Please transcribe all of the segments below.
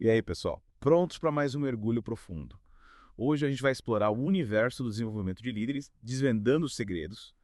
E aí, pessoal? Prontos para mais um mergulho profundo? Hoje a gente vai explorar o universo do desenvolvimento de líderes, desvendando os segredos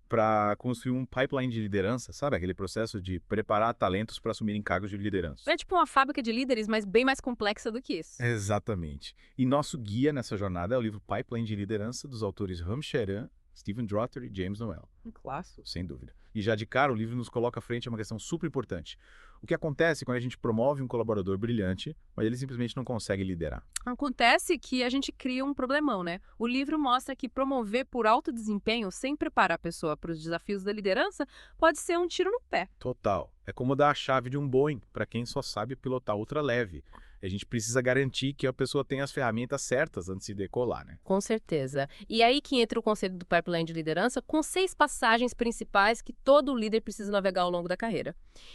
para construir um pipeline de liderança, sabe? Aquele processo de preparar talentos para assumirem cargos de liderança. É tipo uma fábrica de líderes, mas bem mais complexa do que isso. Exatamente. E nosso guia nessa jornada é o livro Pipeline de Liderança dos autores Ram Charan, Stephen Drutter e James Noel. Um clássico. Sem dúvida. E já de cara, o livro nos coloca à frente a uma questão super importante. O que acontece quando a gente promove um colaborador brilhante, mas ele simplesmente não consegue liderar? Acontece que a gente cria um problemão, né? O livro mostra que promover por alto desempenho sem preparar a pessoa para os desafios da liderança pode ser um tiro no pé. Total. É como dar a chave de um Boeing para quem só sabe pilotar ultraleve. A gente precisa garantir que a pessoa tenha as ferramentas certas antes de decolar, né? Com certeza. E aí que entra o conceito do pipeline de liderança com 6 passagens principais que todo líder precisa navegar ao longo da carreira.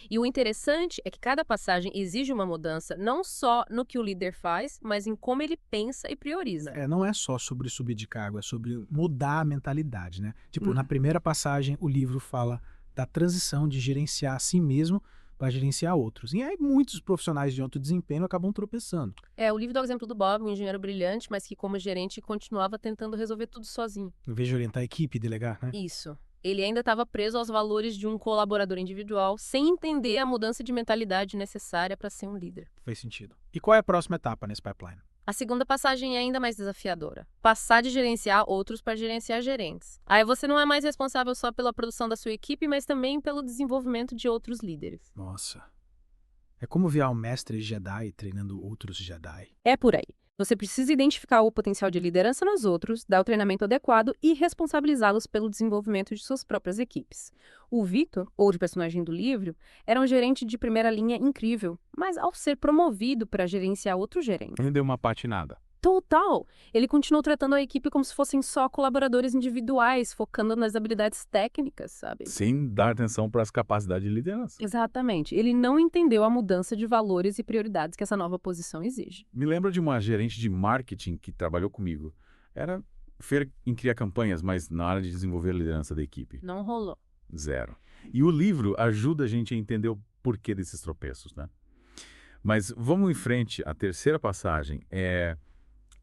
E o interessante é que cada passagem exige uma mudança não só no que o líder faz, mas em como ele pensa e prioriza. Não é só sobre subir de cargo, é sobre mudar a mentalidade, né? Tipo, na Uhum. primeira passagem, o livro fala da transição de gerenciar a si mesmo para gerenciar outros. E aí muitos profissionais de alto desempenho acabam tropeçando. O livro dá o exemplo do Bob, um engenheiro brilhante, mas que como gerente continuava tentando resolver tudo sozinho. Em vez de orientar a equipe e delegar, né? Isso. Ele ainda estava preso aos valores de um colaborador individual, sem entender a mudança de mentalidade necessária para ser um líder. Faz sentido. E qual é a próxima etapa nesse pipeline? A segunda passagem é ainda mais desafiadora. Passar de gerenciar outros para gerenciar gerentes. Aí você não é mais responsável só pela produção da sua equipe, mas também pelo desenvolvimento de outros líderes. Nossa. É como virar um mestre Jedi treinando outros Jedi. É por aí. Você precisa identificar o potencial de liderança nos outros, dar o treinamento adequado e responsabilizá-los pelo desenvolvimento de suas próprias equipes. O Victor, outro personagem do livro, era um gerente de primeira linha incrível, mas ao ser promovido para gerenciar outro gerente. Ele deu uma patinada. Total! Ele continuou tratando a equipe como se fossem só colaboradores individuais, focando nas habilidades técnicas, sabe? Sem dar atenção para as capacidades de liderança. Exatamente. Ele não entendeu a mudança de valores e prioridades que essa nova posição exige. Me lembro de uma gerente de marketing que trabalhou comigo. Era feira em criar campanhas, mas na hora de desenvolver a liderança da equipe. Não rolou. Zero. E o livro ajuda a gente a entender o porquê desses tropeços, né? Mas vamos em frente. A terceira passagem é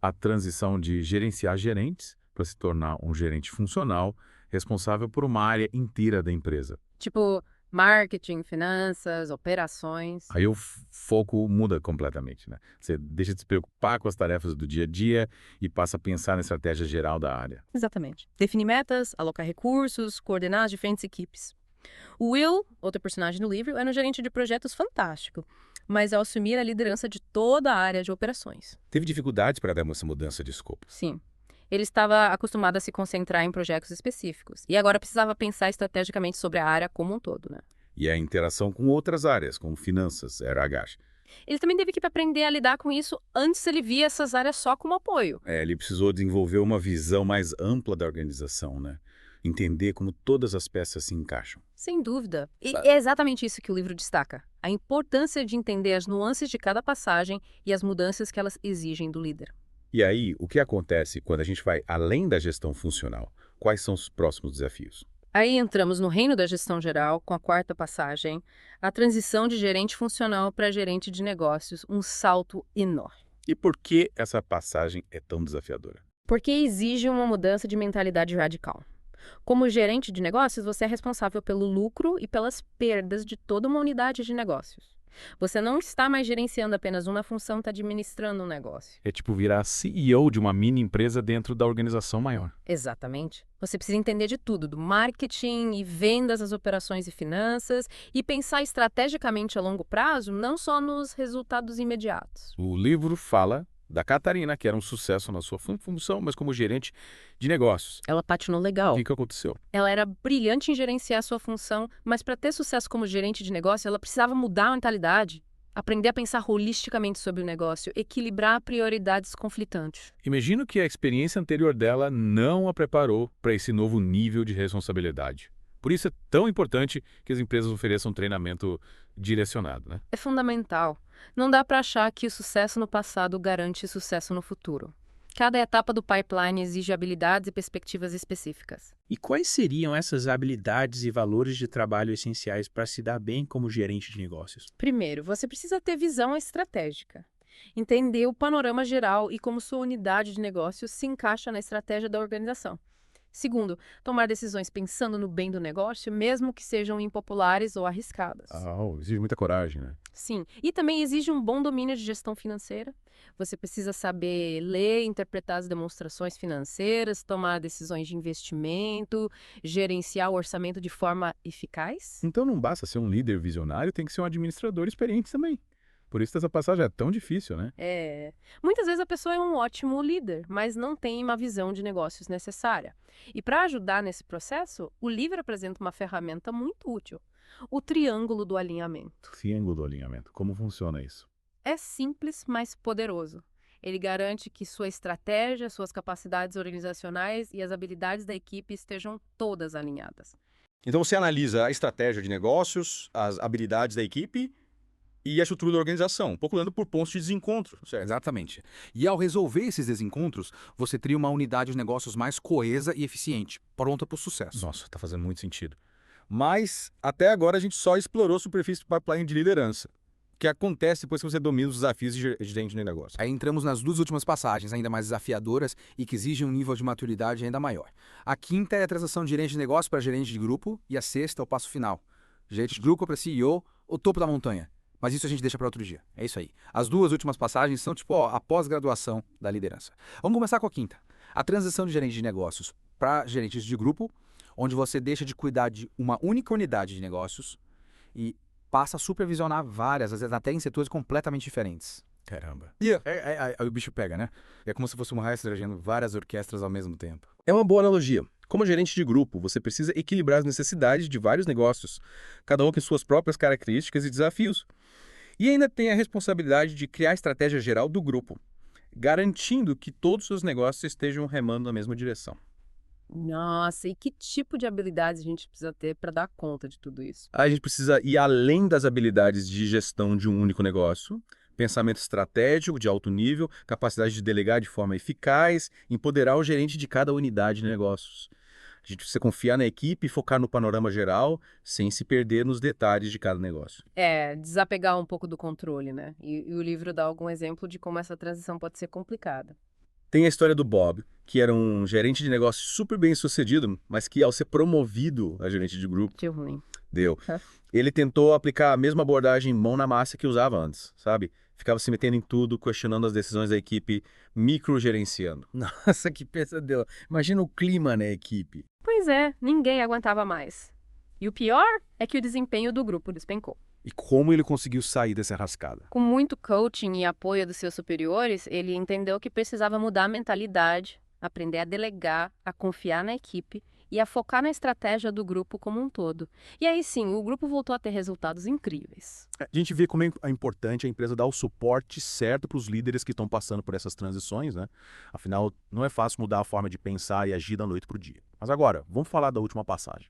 a transição de gerenciar gerentes para se tornar um gerente funcional, responsável por uma área inteira da empresa. Tipo, marketing, finanças, operações. Aí o foco muda completamente, né? Você deixa de se preocupar com as tarefas do dia a dia e passa a pensar na estratégia geral da área. Exatamente. Definir metas, alocar recursos, coordenar as diferentes equipes. O Will, outro personagem do livro, era um gerente de projetos fantástico, mas ao assumir a liderança de toda a área de operações. Teve dificuldades para dar essa mudança de escopo. Sim. Ele estava acostumado a se concentrar em projetos específicos e agora precisava pensar estrategicamente sobre a área como um todo, né? E a interação com outras áreas, como finanças, RH. Ele também teve que aprender a lidar com isso. Antes ele via essas áreas só como apoio. Ele precisou desenvolver uma visão mais ampla da organização, né? Entender como todas as peças se encaixam. Sem dúvida. E Sabe? é exatamente isso que o livro destaca. A importância de entender as nuances de cada passagem e as mudanças que elas exigem do líder. E aí, o que acontece quando a gente vai além da gestão funcional? Quais são os próximos desafios? Aí entramos no reino da gestão geral, com a quarta passagem, a transição de gerente funcional para gerente de negócios, um salto enorme. E por que essa passagem é tão desafiadora? Porque exige uma mudança de mentalidade radical. Como gerente de negócios, você é responsável pelo lucro e pelas perdas de toda uma unidade de negócios. Você não está mais gerenciando apenas uma função, está administrando um negócio. É tipo virar CEO de uma mini empresa dentro da organização maior. Exatamente. Você precisa entender de tudo, do marketing e vendas, as operações e finanças, e pensar estrategicamente a longo prazo, não só nos resultados imediatos. O livro fala da Catarina, que era um sucesso na sua função, mas como gerente de negócios. Ela patinou O legal. que aconteceu? Ela era brilhante em gerenciar sua função, mas para ter sucesso como gerente de negócio, ela precisava mudar a mentalidade, aprender a pensar holisticamente sobre o negócio, equilibrar prioridades conflitantes. Imagino que a experiência anterior dela não a preparou para esse novo nível de responsabilidade. Por isso é tão importante que as empresas ofereçam treinamento direcionado, né? É fundamental. Não dá para achar que o sucesso no passado garante sucesso no futuro. Cada etapa do pipeline exige habilidades e perspectivas específicas. E quais seriam essas habilidades e valores de trabalho essenciais para se dar bem como gerente de negócios? Primeiro, você precisa ter visão estratégica. Entender o panorama geral e como sua unidade de negócio se encaixa na estratégia da organização. Segundo, tomar decisões pensando no bem do negócio, mesmo que sejam impopulares ou arriscadas. Exige muita coragem, né? Sim, e também exige um bom domínio de gestão financeira. Você precisa saber ler, interpretar as demonstrações financeiras, tomar decisões de investimento, gerenciar o orçamento de forma eficaz. Então não basta ser um líder visionário, tem que ser um administrador experiente também. Por isso essa passagem é tão difícil, né? Muitas vezes a pessoa é um ótimo líder, mas não tem uma visão de negócios necessária. E para ajudar nesse processo, o livro apresenta uma ferramenta muito útil: o triângulo do alinhamento. Triângulo do alinhamento. Como funciona isso? É simples, mas poderoso. Ele garante que sua estratégia, suas capacidades organizacionais e as habilidades da equipe estejam todas alinhadas. Então você analisa a estratégia de negócios, as habilidades da equipe e a estrutura da organização, procurando por pontos de desencontro, certo? Exatamente. E ao resolver esses desencontros, você cria uma unidade de negócios mais coesa e eficiente, pronta para o sucesso. Nossa, tá fazendo muito sentido. Mas até agora a gente só explorou a superfície do pipeline de liderança, que acontece depois que você domina os desafios de gerente de negócio. Aí entramos nas duas últimas passagens, ainda mais desafiadoras e que exigem um nível de maturidade ainda maior. A quinta é a transação de gerente de negócio para gerente de grupo e a sexta é o passo final. Gerente de grupo para CEO, o topo da montanha. Mas isso a gente deixa para outro dia. É isso aí. As duas últimas passagens são tipo a pós-graduação da liderança. Vamos começar com a quinta. A transição de gerente de negócios para gerentes de grupo, onde você deixa de cuidar de uma única unidade de negócios e passa a supervisionar várias, às vezes até em setores completamente diferentes. Caramba. Aí o bicho pega, né? É como se fosse uma maestro dirigindo várias orquestras ao mesmo tempo. É uma boa analogia. Como gerente de grupo, você precisa equilibrar as necessidades de vários negócios, cada um com suas próprias características e desafios. E ainda tem a responsabilidade de criar a estratégia geral do grupo, garantindo que todos os seus negócios estejam remando na mesma direção. Nossa, e que tipo de habilidades a gente precisa ter para dar conta de tudo isso? A gente precisa ir além das habilidades de gestão de um único negócio, pensamento estratégico de alto nível, capacidade de delegar de forma eficaz, empoderar o gerente de cada unidade de negócios. A gente precisa confiar na equipe e focar no panorama geral, sem se perder nos detalhes de cada negócio. Desapegar um pouco do controle, né? E o livro dá algum exemplo de como essa transição pode ser complicada. Tem a história do Bob, que era um gerente de negócio super bem sucedido, mas que ao ser promovido a gerente de grupo, Deu ruim. ele tentou aplicar a mesma abordagem mão na massa que usava antes, sabe? Ficava se metendo em tudo, questionando as decisões da equipe, microgerenciando. Nossa, que pesadelo. Imagina o clima na equipe. Pois é, ninguém aguentava mais. E o pior é que o desempenho do grupo despencou. E como ele conseguiu sair dessa rascada? Com muito coaching e apoio dos seus superiores, ele entendeu que precisava mudar a mentalidade, aprender a delegar, a confiar na equipe e a focar na estratégia do grupo como um todo. E aí sim, o grupo voltou a ter resultados incríveis. A gente vê como é importante a empresa dar o suporte certo para os líderes que estão passando por essas transições, né? Afinal, não é fácil mudar a forma de pensar e agir da noite para o dia. Mas agora, vamos falar da última passagem.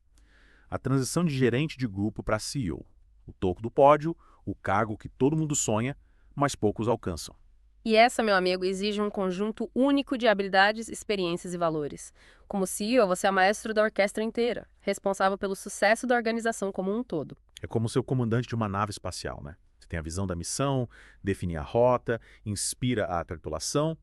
A transição de gerente de grupo para CEO. O topo do pódio, o cargo que todo mundo sonha, mas poucos alcançam. E essa, meu amigo, exige um conjunto único de habilidades, experiências e valores. Como CEO, você é maestro da orquestra inteira, responsável pelo sucesso da organização como um todo. É como ser o comandante de uma nave espacial, né? Você tem a visão da missão, define a rota, inspira a tripulação,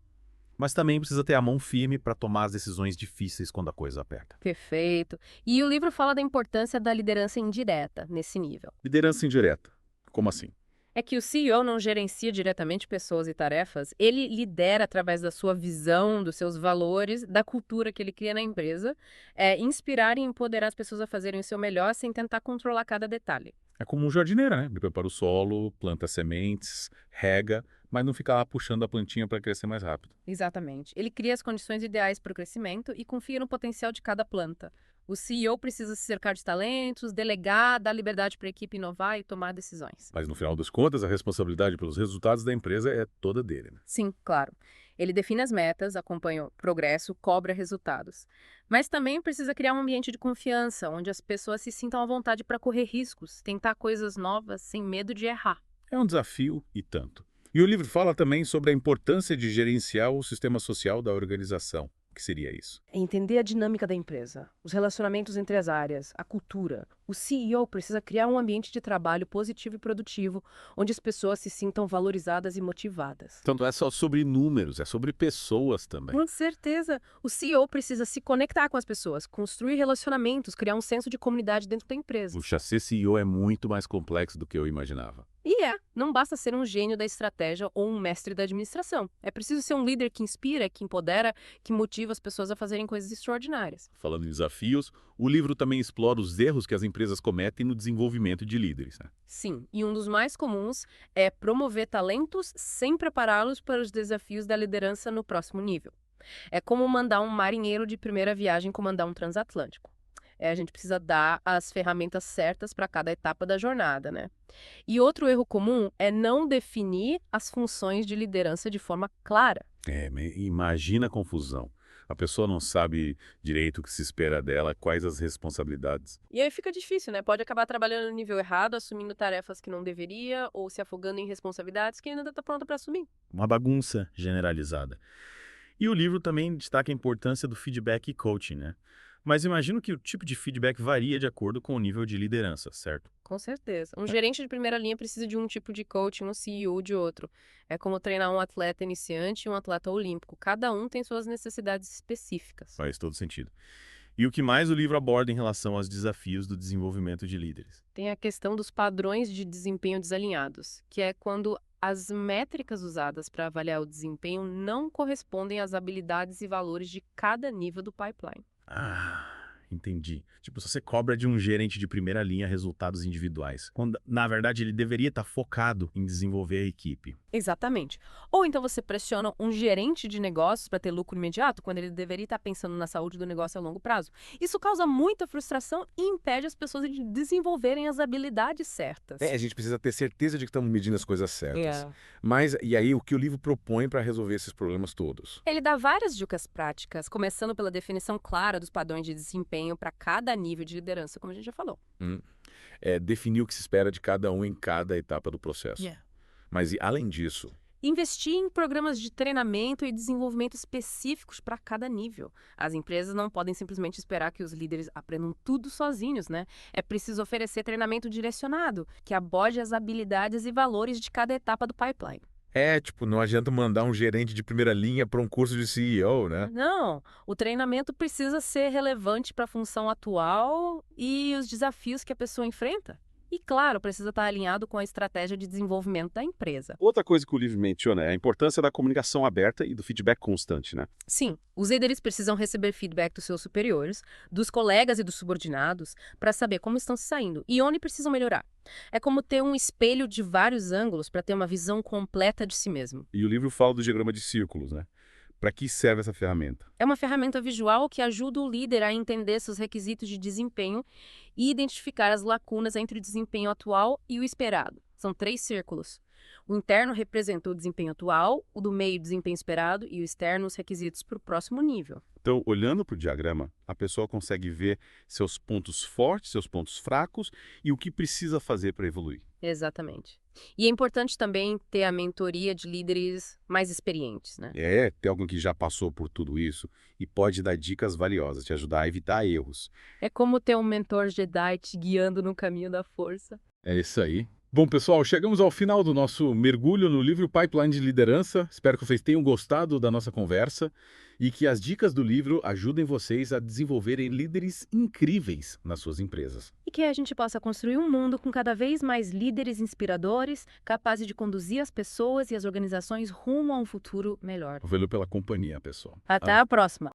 mas também precisa ter a mão firme para tomar as decisões difíceis quando a coisa aperta. Perfeito. E o livro fala da importância da liderança indireta nesse nível. Liderança indireta. Como assim? É que o CEO não gerencia diretamente pessoas e tarefas, ele lidera através da sua visão, dos seus valores, da cultura que ele cria na empresa, inspirar e empoderar as pessoas a fazerem o seu melhor sem tentar controlar cada detalhe. É como um jardineiro, né? Ele prepara o solo, planta sementes, rega, mas não fica lá puxando a plantinha para crescer mais rápido. Exatamente. Ele cria as condições ideais para o crescimento e confia no potencial de cada planta. O CEO precisa se cercar de talentos, delegar, dar liberdade para a equipe inovar e tomar decisões. Mas no final das contas, a responsabilidade pelos resultados da empresa é toda dele, né? Sim, claro. Ele define as metas, acompanha o progresso, cobra resultados. Mas também precisa criar um ambiente de confiança, onde as pessoas se sintam à vontade para correr riscos, tentar coisas novas sem medo de errar. É um desafio e tanto. E o livro fala também sobre a importância de gerenciar o sistema social da organização. que seria isso? É entender a dinâmica da empresa, os relacionamentos entre as áreas, a cultura. O CEO precisa criar um ambiente de trabalho positivo e produtivo, onde as pessoas se sintam valorizadas e motivadas. Então não é só sobre números, é sobre pessoas também. Com certeza, o CEO precisa se conectar com as pessoas, construir relacionamentos, criar um senso de comunidade dentro da empresa. Puxa, ser CEO é muito mais complexo do que eu imaginava. E não basta ser um gênio da estratégia ou um mestre da administração. É preciso ser um líder que inspira, que empodera, que motiva as pessoas a fazerem coisas extraordinárias. Falando em desafios, o livro também explora os erros que as empresas cometem no desenvolvimento de líderes, né? Sim, e um dos mais comuns é promover talentos sem prepará-los para os desafios da liderança no próximo nível. É como mandar um marinheiro de primeira viagem comandar um transatlântico. A gente precisa dar as ferramentas certas para cada etapa da jornada, né? E outro erro comum é não definir as funções de liderança de forma clara. Imagina a confusão. A pessoa não sabe direito o que se espera dela, quais as responsabilidades. E aí fica difícil, né? Pode acabar trabalhando no nível errado, assumindo tarefas que não deveria, ou se afogando em responsabilidades que ainda está pronta para assumir. Uma bagunça generalizada. E o livro também destaca a importância do feedback e coaching, né? Mas imagino que o tipo de feedback varia de acordo com o nível de liderança, certo? Com certeza. Um gerente de primeira linha precisa de um tipo de coaching, um CEO de outro. É como treinar um atleta iniciante e um atleta olímpico. Cada um tem suas necessidades específicas. Faz todo sentido. E o que mais o livro aborda em relação aos desafios do desenvolvimento de líderes? Tem a questão dos padrões de desempenho desalinhados, que é quando as métricas usadas para avaliar o desempenho não correspondem às habilidades e valores de cada nível do pipeline. Entendi. Tipo, se você cobra de um gerente de primeira linha resultados individuais, quando, na verdade, ele deveria estar focado em desenvolver a equipe. Exatamente. Ou então você pressiona um gerente de negócios para ter lucro imediato, quando ele deveria estar pensando na saúde do negócio a longo prazo. Isso causa muita frustração e impede as pessoas de desenvolverem as habilidades certas. A gente precisa ter certeza de que estamos medindo as coisas certas. É. Mas, e aí, o que o livro propõe para resolver esses problemas todos? Ele dá várias dicas práticas, começando pela definição clara dos padrões de desempenho para cada nível de liderança, como a gente já falou. Definir o que se espera de cada um em cada etapa do processo. Yeah. Mas, além disso, Investir em programas de treinamento e desenvolvimento específicos para cada nível. As empresas não podem simplesmente esperar que os líderes aprendam tudo sozinhos, né? É preciso oferecer treinamento direcionado, que aborde as habilidades e valores de cada etapa do pipeline. não adianta mandar um gerente de primeira linha para um curso de CEO, né? Não, o treinamento precisa ser relevante para a função atual e os desafios que a pessoa enfrenta. E, claro, precisa estar alinhado com a estratégia de desenvolvimento da empresa. Outra coisa que o livro menciona é a importância da comunicação aberta e do feedback constante, né? Sim, os líderes precisam receber feedback dos seus superiores, dos colegas e dos subordinados, para saber como estão se saindo e onde precisam melhorar. É como ter um espelho de vários ângulos para ter uma visão completa de si mesmo. E o livro fala do diagrama de círculos, né? Para que serve essa ferramenta? É uma ferramenta visual que ajuda o líder a entender seus requisitos de desempenho e identificar as lacunas entre o desempenho atual e o esperado. São 3 círculos. O interno representa o desempenho atual, o do meio o desempenho esperado e o externo os requisitos para o próximo nível. Então, olhando para o diagrama, a pessoa consegue ver seus pontos fortes, seus pontos fracos e o que precisa fazer para evoluir. Exatamente. E é importante também ter a mentoria de líderes mais experientes, né? Ter alguém que já passou por tudo isso e pode dar dicas valiosas, te ajudar a evitar erros. É como ter um mentor Jedi te guiando no caminho da força. É isso aí. Bom, pessoal, chegamos ao final do nosso mergulho no livro Pipeline de Liderança. Espero que vocês tenham gostado da nossa conversa e que as dicas do livro ajudem vocês a desenvolverem líderes incríveis nas suas empresas. E que a gente possa construir um mundo com cada vez mais líderes inspiradores, capazes de conduzir as pessoas e as organizações rumo a um futuro melhor. Valeu pela companhia, pessoal. Até a próxima!